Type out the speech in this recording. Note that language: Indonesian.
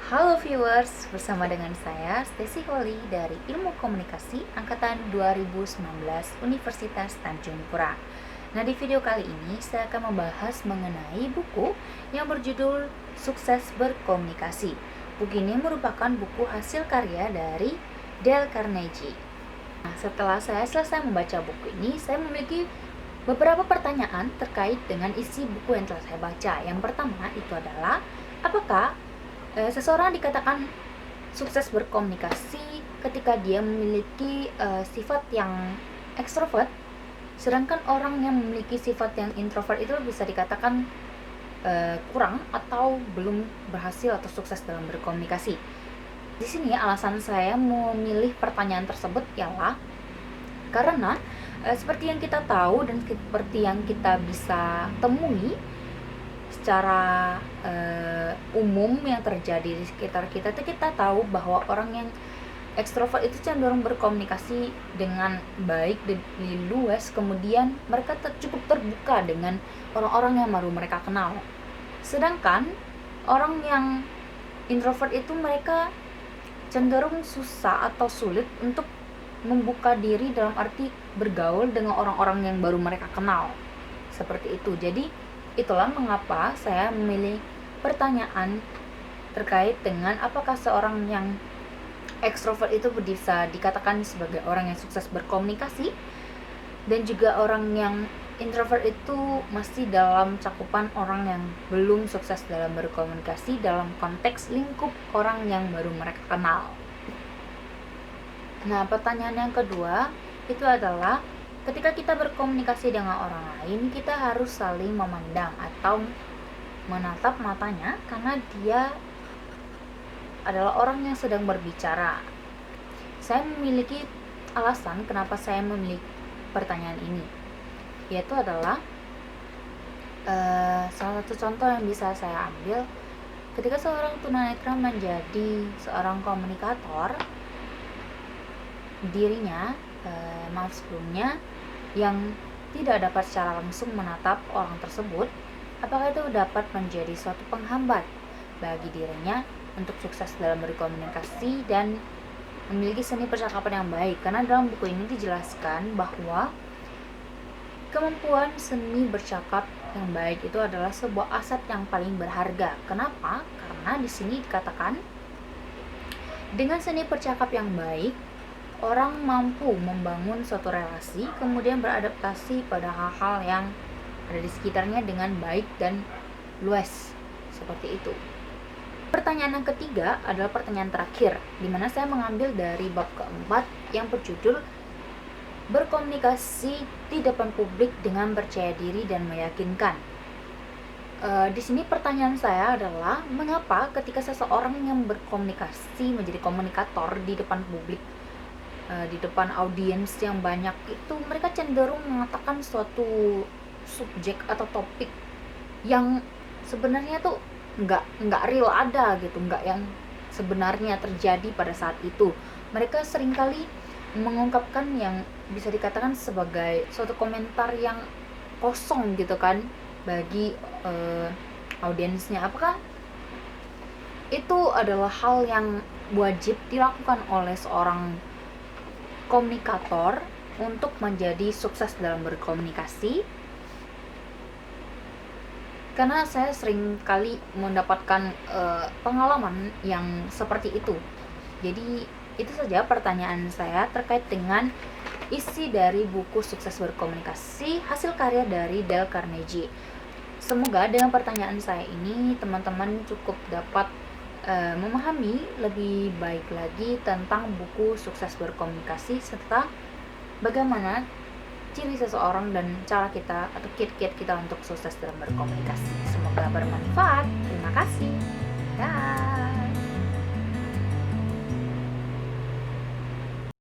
Halo viewers, bersama dengan saya Stacy Holly dari Ilmu Komunikasi Angkatan 2019 Universitas Tanjung Pura. Nah, di video kali ini saya akan membahas mengenai buku yang berjudul Sukses Berkomunikasi. Buku ini merupakan buku hasil karya dari Dale Carnegie. Nah, setelah saya selesai membaca buku ini, saya memiliki beberapa pertanyaan terkait dengan isi buku yang telah saya baca. Yang pertama itu adalah, apakah seseorang dikatakan sukses berkomunikasi ketika dia memiliki sifat yang ekstrovert, sedangkan orang yang memiliki sifat yang introvert itu bisa dikatakan kurang atau belum berhasil atau sukses dalam berkomunikasi. Di sini alasan saya memilih pertanyaan tersebut ialah karena seperti yang kita tahu dan seperti yang kita bisa temui secara umum yang terjadi di sekitar kita, itu kita tahu bahwa orang yang ekstrovert itu cenderung berkomunikasi dengan baik dan luas, kemudian mereka cukup terbuka dengan orang-orang yang baru mereka kenal. Sedangkan orang yang introvert itu mereka cenderung susah atau sulit untuk membuka diri dalam arti bergaul dengan orang-orang yang baru mereka kenal. Seperti itu. Jadi itulah mengapa saya memilih pertanyaan terkait dengan apakah seorang yang ekstrovert itu bisa dikatakan sebagai orang yang sukses berkomunikasi, dan juga orang yang introvert itu masih dalam cakupan orang yang belum sukses dalam berkomunikasi dalam konteks lingkup orang yang baru mereka kenal. Nah, pertanyaan yang kedua itu adalah, ketika kita berkomunikasi dengan orang lain, kita harus saling memandang atau menatap matanya karena dia adalah orang yang sedang berbicara. Saya memiliki alasan kenapa saya memilih pertanyaan ini, yaitu adalah salah satu contoh yang bisa saya ambil ketika seorang tunanetra menjadi seorang komunikator, dirinya sebelumnya yang tidak dapat secara langsung menatap orang tersebut, apakah itu dapat menjadi suatu penghambat bagi dirinya untuk sukses dalam berkomunikasi dan memiliki seni percakapan yang baik. Karena dalam buku ini dijelaskan bahwa kemampuan seni bercakap yang baik itu adalah sebuah aset yang paling berharga. Kenapa? Karena di sini dikatakan dengan seni percakap yang baik, orang mampu membangun suatu relasi, kemudian beradaptasi pada hal-hal yang ada di sekitarnya dengan baik dan luas. Seperti itu. Pertanyaan yang ketiga adalah pertanyaan terakhir, di mana saya mengambil dari bab keempat yang berjudul Berkomunikasi di depan publik dengan percaya diri dan meyakinkan. Di sini pertanyaan saya adalah, mengapa ketika seseorang yang berkomunikasi menjadi komunikator di depan publik, di depan audiens yang banyak itu, mereka cenderung mengatakan suatu subjek atau topik yang sebenarnya tuh nggak real ada gitu, nggak yang sebenarnya terjadi pada saat itu. Mereka seringkali mengungkapkan yang bisa dikatakan sebagai suatu komentar yang kosong gitu kan bagi audiensnya. Apakah itu adalah hal yang wajib dilakukan oleh seorang komunikator untuk menjadi sukses dalam berkomunikasi? Karena saya sering kali mendapatkan pengalaman yang seperti itu. Jadi itu saja pertanyaan saya terkait dengan isi dari buku Sukses Berkomunikasi hasil karya dari Dale Carnegie. Semoga dengan pertanyaan saya ini teman-teman cukup dapat memahami lebih baik lagi tentang buku Sukses Berkomunikasi serta bagaimana ciri seseorang dan cara kita atau kiat-kiat kita untuk sukses dalam berkomunikasi. Semoga bermanfaat. Terima kasih. Dah.